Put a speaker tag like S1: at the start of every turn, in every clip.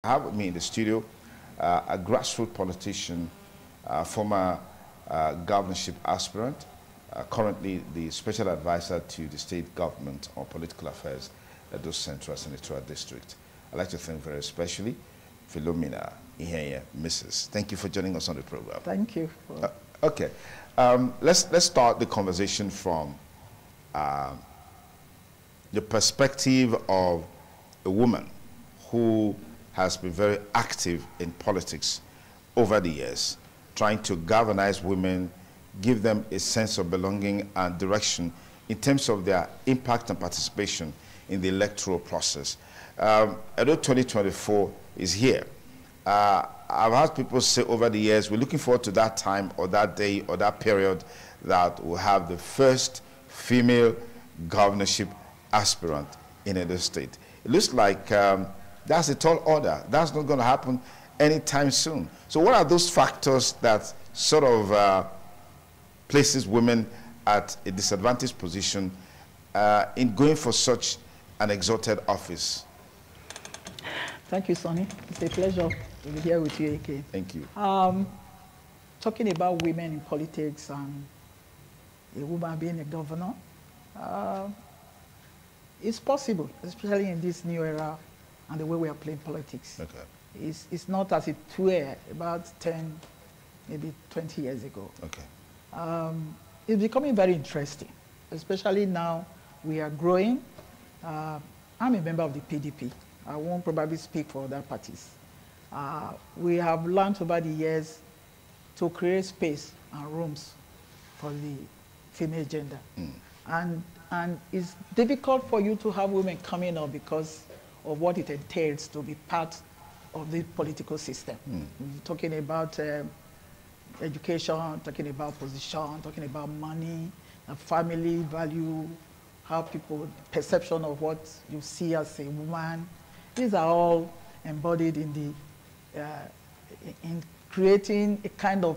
S1: I have with me in the studio a grassroots politician, former governorship aspirant, currently the special advisor to the state government on political affairs at the Central Senatorial District. I'd like to thank very especially Philomena Ihenya, Mrs. Thank you for joining us on the program.
S2: Thank you.
S1: Okay, let's start the conversation from the perspective of a woman who has been very active in politics over the years, trying to galvanize women, give them a sense of belonging and direction in terms of their impact and participation in the electoral process. Although 2024 is here, I've had people say over the years, we're looking forward to that time or that day or that period that we'll have the first female governorship aspirant in Edo State. It looks like that's a tall order. That's not going to happen anytime soon. So what are those factors that sort of places women at a disadvantaged position in going for such an exalted office?
S2: Thank you, Sonny. It's a pleasure to be here with you again.
S1: Thank you.
S2: Talking about women in politics and a woman being a governor, it's possible, especially in this new era and the way we are playing politics.
S1: Okay.
S2: It's not as it were about 10, maybe 20 years ago.
S1: Okay.
S2: It's becoming very interesting, especially now we are growing. I'm a member of the PDP. I won't probably speak for other parties. We have learned over the years to create space and rooms for the female gender. And it's difficult for you to have women coming up because of what it entails to be part of the political system. We're talking about education, talking about position, talking about money, family value, how people, perception of what you see as a woman. These are all embodied in the in creating a kind of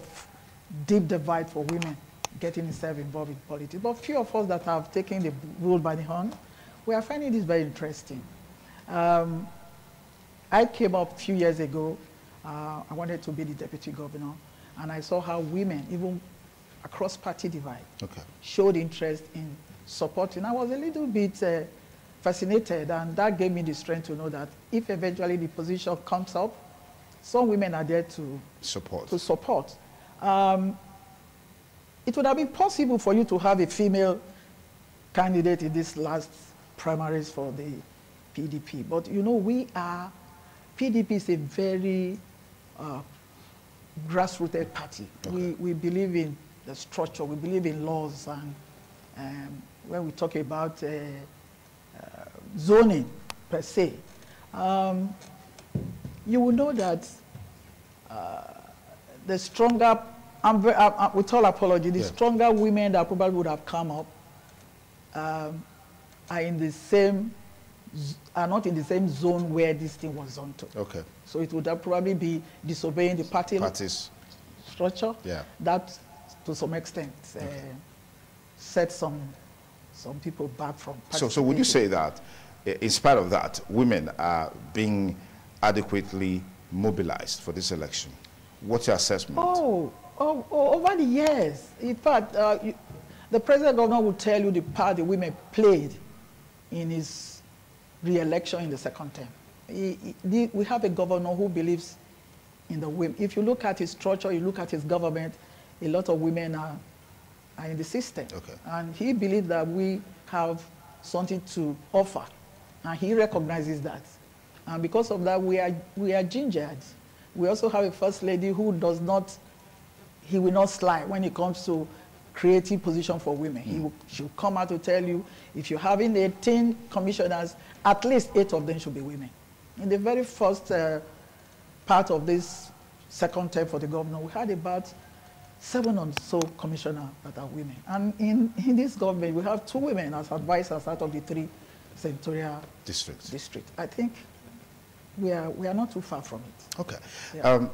S2: deep divide for women getting themselves involved in politics. But few of us that have taken the bull by the horn, we are finding this very interesting. I came up a few years ago. I wanted to be the deputy governor, and I saw how women, even across party divide, showed interest in supporting. I was a little bit fascinated, and that gave me the strength to know that if eventually the position comes up, some women are there to support. It would have been possible for you to have a female candidate in this last primaries for the PDP. But, you know, PDP is a very grassrooted party. Okay. We believe in the structure, we believe in laws, and when we talk about zoning per se, you will know that the stronger, with all apology, the stronger women that probably would have come up are not in the same zone where this thing was on to. Okay. So it would probably be disobeying the party's structure. Yeah. That, to some extent, set some people back from participating.
S1: So would you say that, in spite of that, women are being adequately mobilized for this election? What's your assessment?
S2: Over the years. In fact, the president governor will tell you the part the women played in his re-election in the second term. We have a governor who believes in the women. If you look at his structure, you look at his government, a lot of women are in the system. Okay. And he believes that we have something to offer, and he recognizes that. And because of that, we are gingered. We also have a first lady who he will not slide when it comes to creating position for women. She'll come out to tell you, if you're having 18 commissioners, at least 8 of them should be women. In the very first part of this second term for the governor, we had about 7 or so commissioners that are women. And in this government, we have 2 women as advisors out of the 3 senatorial districts. I think we are not too far from it.
S1: Okay. Yeah.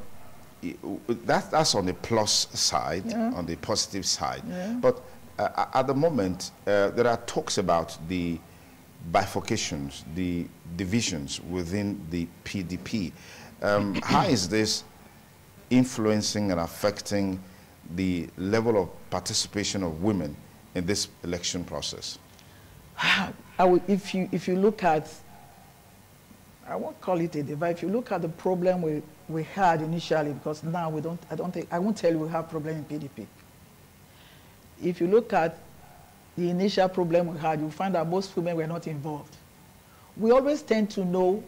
S1: That's on the plus side, on the positive side. Yeah. But at the moment, there are talks about the bifurcations, the divisions within the PDP. How is this influencing and affecting the level of participation of women in this election process?
S2: If you look at, I won't call it a divide. If you look at the problem we had initially, because now I won't tell you we have problem in PDP. If you look at the initial problem we had, you find that most women were not involved. We always tend to know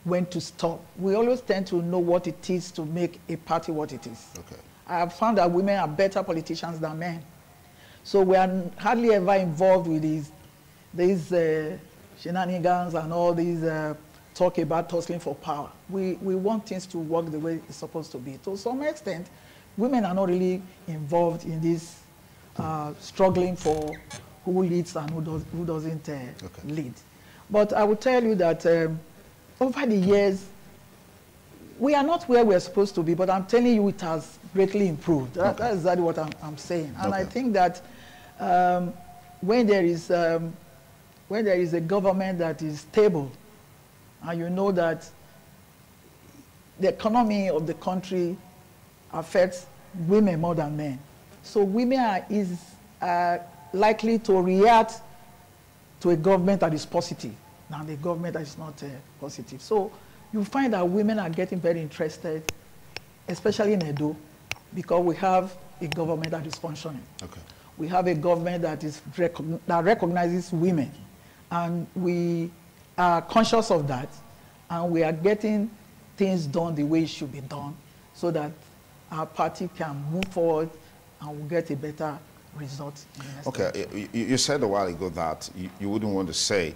S2: when to stop. We always tend to know what it is to make a party what it is.
S1: Okay.
S2: I have found that women are better politicians than men. So we are hardly ever involved with these shenanigans and all these talk about tussling for power. We want things to work the way it's supposed to be. To some extent, women are not really involved in this struggling for who leads and who doesn't lead. But I will tell you that over the years, we are not where we're supposed to be, but I'm telling you it has greatly improved. That's exactly what I'm saying. And I think that when there is a government that is stable, and you know that the economy of the country affects women more than men. So women are likely to react to a government that is positive than a government that is not positive. So you find that women are getting very interested, especially in Edo, because we have a government that is functioning. Okay. We have a government that that recognizes women, and we are conscious of that, and we are getting things done the way it should be done, so that our party can move forward and we'll get a better result in the next election.
S1: You said a while ago that you wouldn't want to say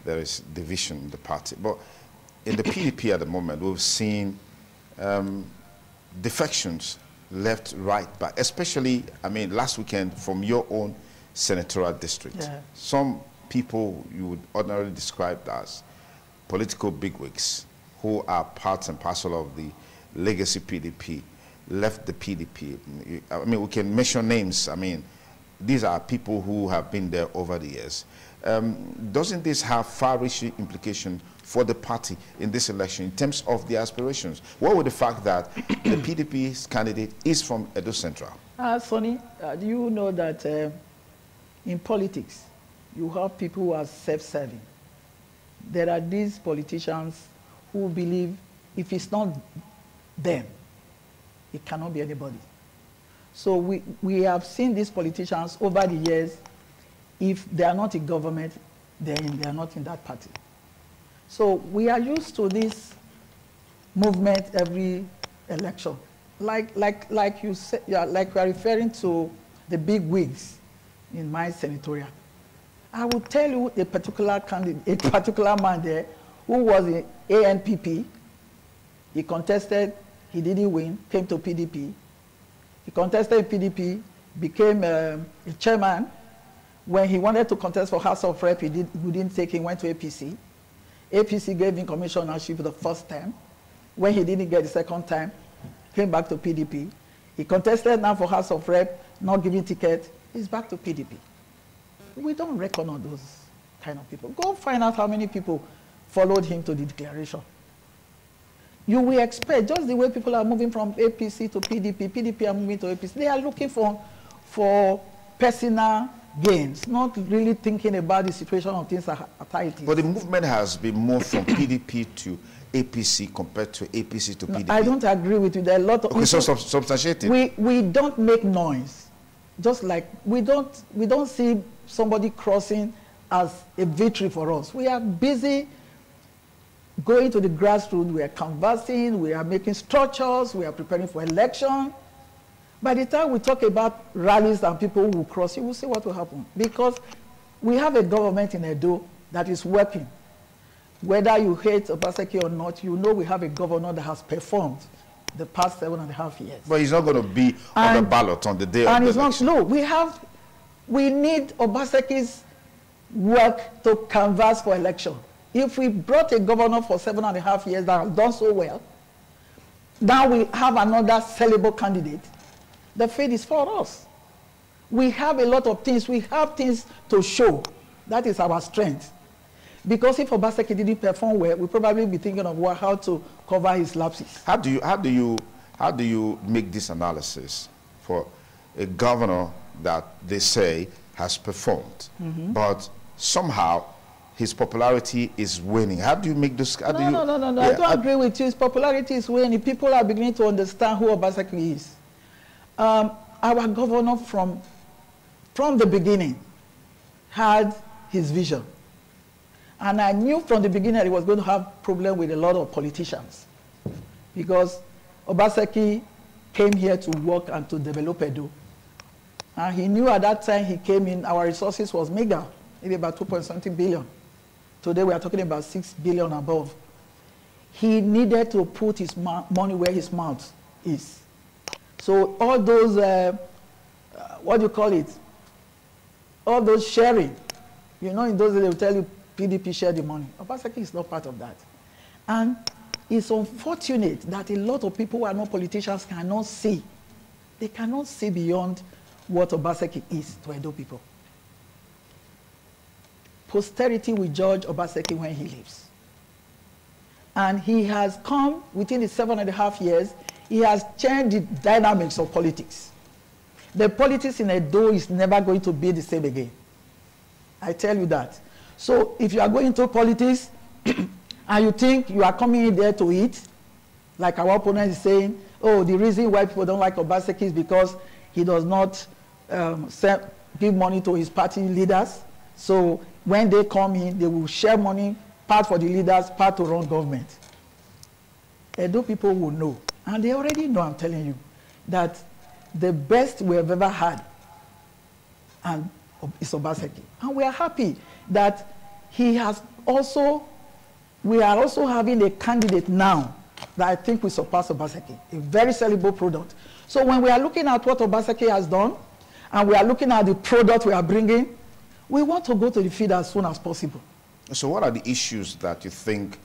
S1: there is division in the party, but in the PDP at the moment, we've seen defections left, right, back, especially, I mean, last weekend from your own senatorial district. Yeah. Some people you would ordinarily describe as political bigwigs who are part and parcel of the legacy PDP left the PDP. I mean, we can mention names. I mean, these are people who have been there over the years. Doesn't this have far-reaching implications for the party in this election in terms of the aspirations? What with the fact that the PDP's candidate is from Edo Central?
S2: Sonny, do you know that in politics, you have people who are self-serving? There are these politicians who believe if it's not them, it cannot be anybody. So we have seen these politicians over the years, if they are not in government, then they are not in that party. So we are used to this movement every election. Like you said, like we are referring to the big wigs in my senatorial. I will tell you a particular candidate, a particular man there who was in ANPP. He contested, he didn't win, came to PDP. He contested PDP, became a chairman. When he wanted to contest for House of Rep, we didn't take him, went to APC. APC gave him commissionership the first time. When he didn't get the second time, came back to PDP. He contested now for House of Rep, not giving ticket, he's back to PDP. We don't reckon on those kind of people. Go find out how many people followed him to the declaration. You will expect, just the way people are moving from APC to PDP, PDP are moving to APC, they are looking for personal gains, not really thinking about the situation of things at how it is.
S1: But the movement has been moved from PDP to APC compared to APC to PDP.
S2: No, I don't agree with you. There are a lot of...
S1: Okay, so substantiating.
S2: We don't make noise. Just like we don't see somebody crossing as a victory for us. We are busy going to the grassroots, we are canvassing, we are making structures, we are preparing for election. By the time we talk about rallies and people who will cross, you will see what will happen. Because we have a government in Edo that is working. Whether you hate Obaseki or not, you know we have a governor that has performed the past 7.5 years.
S1: But he's not going to be on the ballot on the day of the election.
S2: No, we need Obaseki's work to canvass for election. If we brought a governor for 7.5 years that has done so well, now we have another sellable candidate, the field is for us. We have a lot of things. We have things to show. That is our strength. Because if Obaseki didn't perform well, we'll probably be thinking of how to cover his lapses.
S1: How do you make this analysis for a governor that they say has performed, but somehow his popularity is waning? How do you make this?
S2: No. Yeah, I don't agree with you. His popularity is waning. People are beginning to understand who Obaseki is. Our governor from the beginning had his vision. And I knew from the beginning that he was going to have problem with a lot of politicians. Because Obaseki came here to work and to develop Edo. And he knew at that time he came in, our resources was mega, maybe about 2.something billion. Today we are talking about 6 billion above. He needed to put his money where his mouth is. So all those, what do you call it? All those sharing. You know, in those days they will tell you PDP share the money. Obaseki is not part of that. And it's unfortunate that a lot of people who are not politicians cannot see. They cannot see beyond what Obaseki is to Edo people. Posterity will judge Obaseki when he leaves. And he has come, within the 7.5 years, he has changed the dynamics of politics. The politics in Edo is never going to be the same again. I tell you that. So if you are going to politics and you think you are coming in there to eat, like our opponent is saying, oh, the reason why people don't like Obaseki is because he does not give money to his party leaders. So when they come in, they will share money, part for the leaders, part to run government. Edo people will know, and they already know, I'm telling you, that the best we have ever had is Obaseki. And we are happy that he has also, we are also having a candidate now that I think will surpass Obaseki, a very sellable product. So when we are looking at what Obaseki has done, and we are looking at the product we are bringing, we want to go to the field as soon as possible.
S1: So what are the issues that you think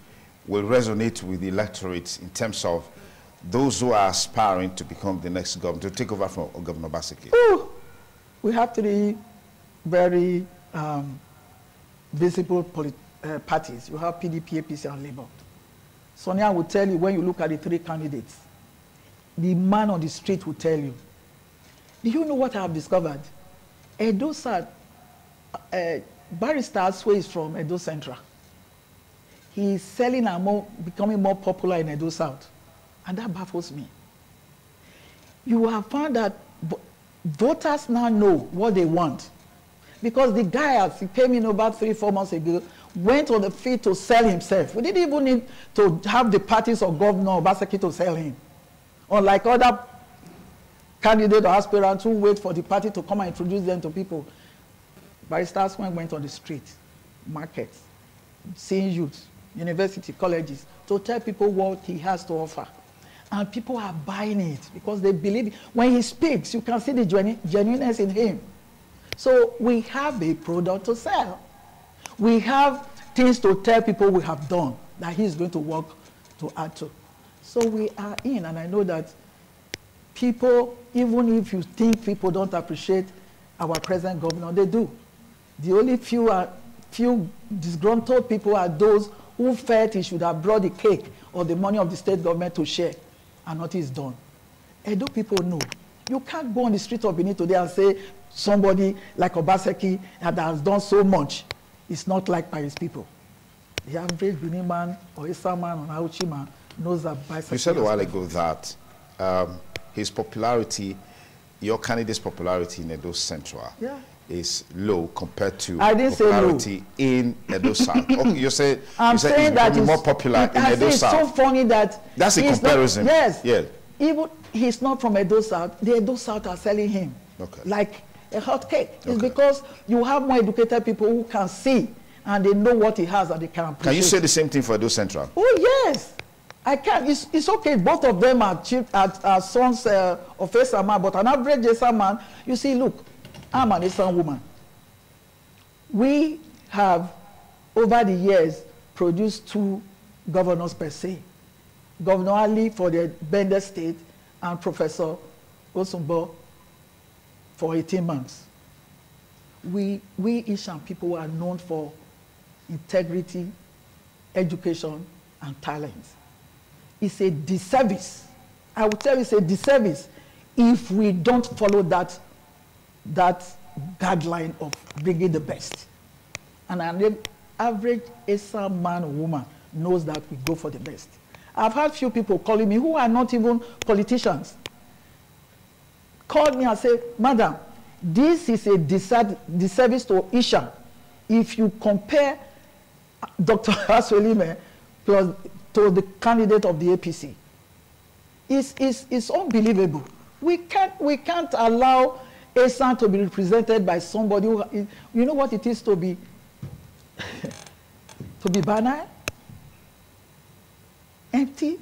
S1: will resonate with the electorate in terms of those who are aspiring to become the next governor, to take over from Governor Obaseki?
S2: Ooh, we have 3 very visible parties. You have PDP, APC, and Labour. Sonia will tell you, when you look at the 3 candidates, the man on the street will tell you. Do you know what I have discovered? Edo South, Barrister Aswe is from Edo Central. He is selling and becoming more popular in Edo South. And that baffles me. You have found that voters now know what they want. Because the guy, as he came in about 3-4 months ago, went on the field to sell himself. We didn't even need to have the parties of Governor Obaseki to sell him. Unlike other candidates or aspirants who wait for the party to come and introduce them to people. Barrister Aswe went on the street, markets, seeing youth, university, colleges, to tell people what he has to offer. And people are buying it because they believe. When he speaks, you can see the genuineness in him. So we have a product to sell. We have things to tell people we have done that he's going to work to add to. So we are in, and I know that people, even if you think people don't appreciate our present governor, they do. The only few disgruntled people are those who felt he should have brought the cake or the money of the state government to share, and nothing is done. Edo people know. You can't go on the street of Benin today and say somebody like Obaseki that has done so much is not liked by his people. The average Benin man or Issa man or Auchi man knows that Obaseki.
S1: You said a while ago that his popularity, your candidate's popularity in Edo Central, is low compared to popularity in Edo South. Okay, you say saying that he's more popular in Edo South.
S2: It's so funny that
S1: that's a comparison.
S2: Not, yes.
S1: Yeah.
S2: Even he's not from Edo South. The Edo South are selling him like a hot cake. It's because you have more educated people who can see and they know what he has and they can appreciate.
S1: Can you say the same thing for Edo Central?
S2: Oh yes, I can. It's okay. Both of them are sons of Issa man, but an average Issa man, you see, look, I'm an Issa woman. We have, over the years, produced 2 governors per se. Governor Ali for the Bender State and Professor Osumbo for 18 months. We Ishan people are known for integrity, education, and talent. It's a disservice. I would tell you it's a disservice if we don't follow that guideline of bringing the best. And an average ASA man or woman knows that we go for the best. I've had few people calling me who are not even politicians. Called me and said, Madam, this is a disservice to Isha. If you compare Dr. Aswelime plus to the candidate of the APC, it's unbelievable. We can't allow ASAN to be represented by somebody who, you know what it is to be to be banal, empty,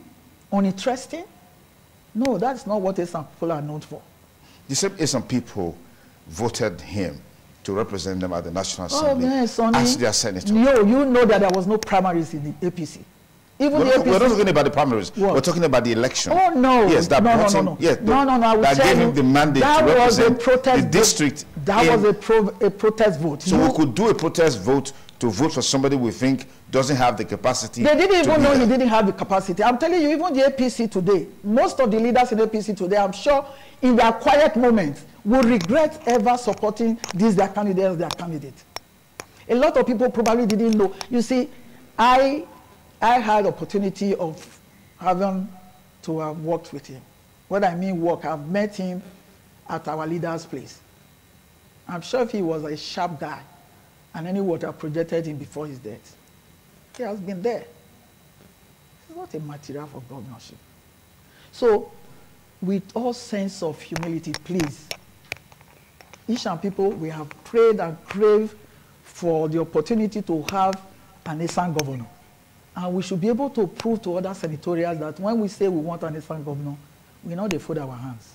S2: uninteresting. No, that's not what ASAN people are known for.
S1: The same ASAN people voted him to represent them at the National Assembly as their senator.
S2: No, you know that there was no primaries in the APC. Even the APC.
S1: We're not talking about the primaries. What? We're talking about the election.
S2: Oh, no.
S1: Yes, that brought him. Yes,
S2: no. I will
S1: that
S2: tell
S1: gave
S2: you,
S1: him the mandate to represent the district.
S2: That was a protest vote.
S1: So we could do a protest vote to vote for somebody we think doesn't have the capacity.
S2: They didn't even know he didn't have the capacity. I'm telling you, even the APC today, most of the leaders in the APC today, I'm sure in their quiet moments, will regret ever supporting their candidate. A lot of people probably didn't know. You see, I had opportunity of having to have worked with him. What I mean work, I've met him at our leader's place. I'm sure if he was a sharp guy, and any would have projected him before his death. He has been there. He's not a material for governorship. So, with all sense of humility, please, Ishan people, we have prayed and craved for the opportunity to have an Isan governor. And we should be able to prove to other senatorials that when we say we want an Isan governor, we know they fold our hands.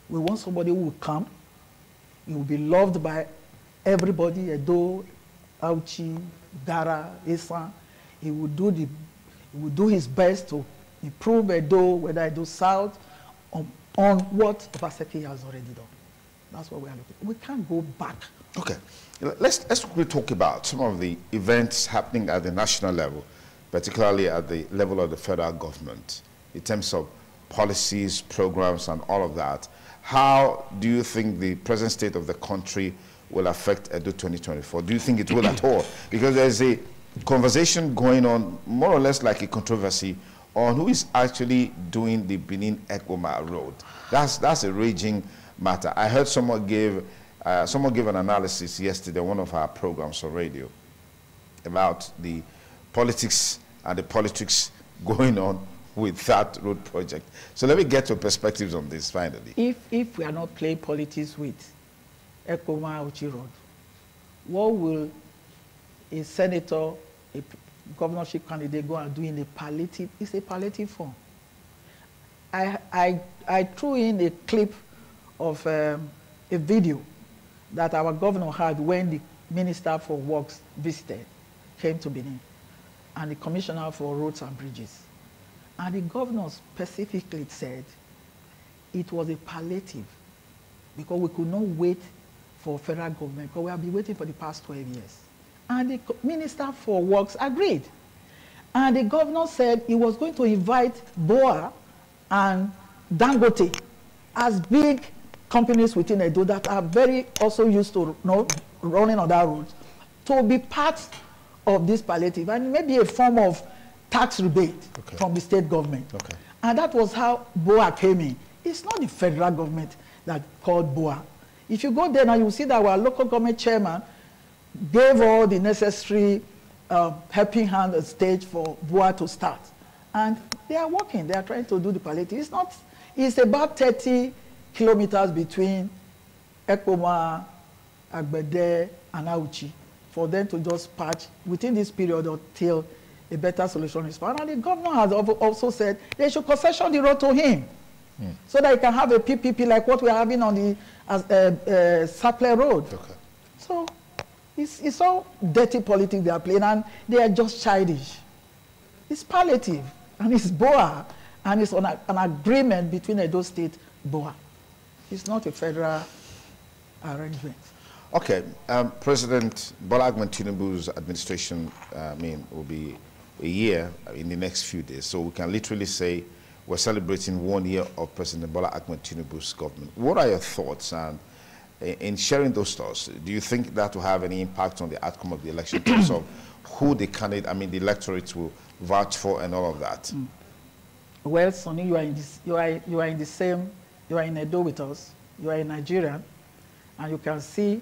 S2: We want somebody who will come, he will be loved by everybody, Edo, Auchi, Dara, Isan. He will do his best to improve Edo, whether Edo South, on what Obaseki has already done. That's what we are looking at. We can't go back.
S1: Okay. Let's quickly talk about some of the events happening at the national level, particularly at the level of the federal government, in terms of policies, programs, and all of that. How do you think the present state of the country will affect Edo 2024? Do you think it will at all? Because there's a conversation going on, more or less like a controversy, on who is actually doing the Benin-Ekpoma road. That's a raging matter. I heard someone give an analysis yesterday on one of our programs on radio about the politics and the politics going on with that road project. So let me get your perspectives on this finally.
S2: If we are not playing politics with Ekpoma Uchi Road, what will a senator, a governorship candidate go and do in a palliative? It's a palliative form. I threw in a clip of a video that our governor had when the Minister for Works visited, came to Benin, and the Commissioner for Roads and Bridges. And the governor specifically said it was a palliative because we could not wait for federal government because we have been waiting for the past 12 years. And the Minister for Works agreed. And the governor said he was going to invite BOA and Dangote as big companies within Edo that are very also used to running on that road to be part of this palliative and maybe a form of tax rebate from the state government. And that was how BOA came in. It's not the federal government that called BOA. If you go there now, you will see that our local government chairman gave all the necessary helping hand and stage for BOA to start. And they are working. They are trying to do the palliative. It's about 30 kilometers between Ekpoma, Agbede, and Auchi for them to just patch within this period until a better solution is found. And the governor has also said they should concession the road to him so that he can have a PPP like what we are having on the Saple Road. So it's all dirty politics they are playing, and they are just childish. It's palliative, and it's BOA, and it's on an agreement between Edo State BOA. It's not a federal arrangement.
S1: Okay, President Bola Ahmed Tinubu's administration, will be a year in the next few days. So we can literally say we're celebrating 1 year of President Bola Ahmed Tinubu's government. What are your thoughts? And in sharing those thoughts, do you think that will have any impact on the outcome of the election in terms of who the candidate, the electorate will vouch for and all of that?
S2: Well, Sonny, you are in Edo with us. You are a Nigerian, and you can see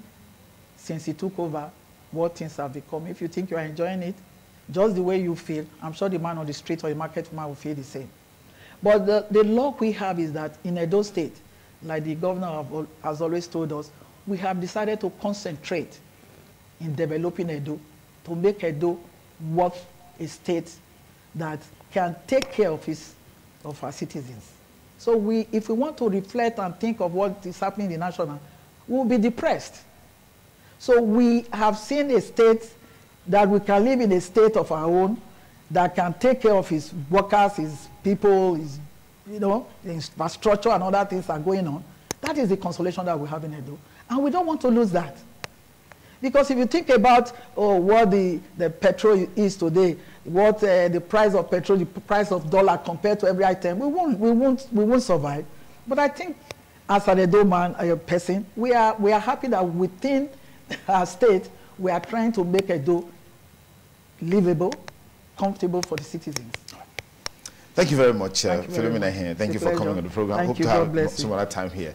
S2: since he took over what things have become. If you think you are enjoying it, just the way you feel, I'm sure the man on the street or the market man will feel the same. But the luck we have is that in Edo State, like the governor has always told us, we have decided to concentrate in developing Edo, to make Edo what a state that can take care of our citizens. So if we want to reflect and think of what is happening in the national, we'll be depressed. So we have seen a state that we can live in a state of our own that can take care of his workers, his people, his, the infrastructure and other things are going on. That is the consolation that we have in Edo. And we don't want to lose that. Because if you think about what the petrol is today, what the price of petrol, the price of dollar compared to every item, we won't survive. But I think as an Edo man, a person, we are happy that within our state, we are trying to make Edo livable, comfortable for the citizens.
S1: Thank you very much, Philomena here. Thank you for coming on the program. Hope to have some other time here.